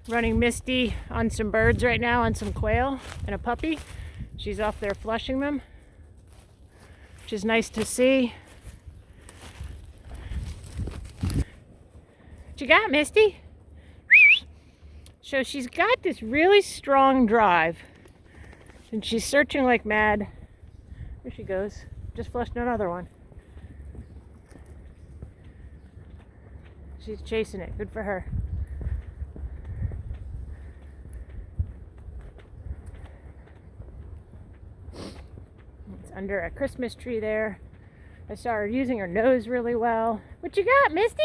running Misty on some birds right now, on some quail and a puppy. She's off there flushing them, which is nice to see. What you got, Misty? So she's got this really strong drive, and she's searching like mad. There she goes. Just flushed another one. She's chasing it. Good for her. It's under a Christmas tree there. I saw her using her nose really well. What you got, Misty?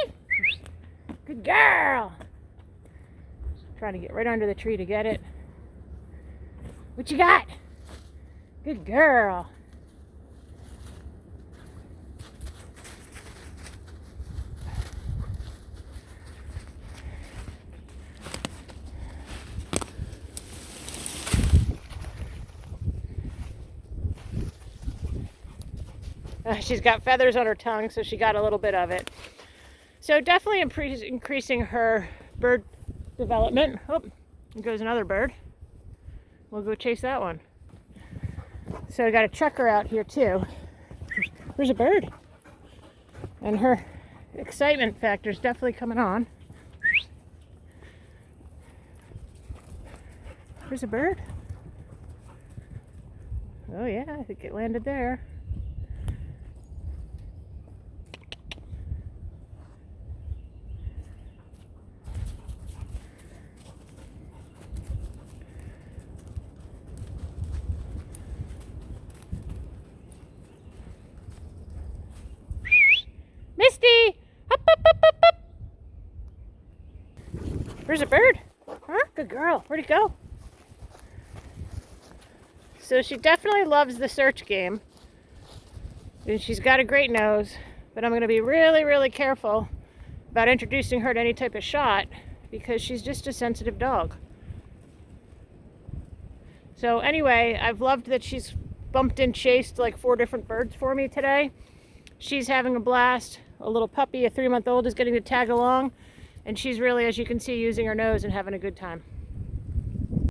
Good girl. Trying to get right under the tree to get it. What you got? Good girl. She's got feathers on her tongue, so she got a little bit of it. So definitely increasing her bird development. Oh, there goes another bird. We'll go chase that one. So I got a checker out here too. There's a bird. And her excitement factor is definitely coming on. There's a bird. Oh yeah, I think it landed there. Misty! Up, up, up, up, up. There's a bird. Huh? Good girl. Where'd it go? So she definitely loves the search game. And she's got a great nose. But I'm going to be really, really careful about introducing her to any type of shot because she's just a sensitive dog. So anyway, I've loved that she's bumped and chased like 4 different birds for me today. She's having a blast. A little puppy, a 3-month-old, is getting to tag along, and she's really, as you can see, using her nose and having a good time.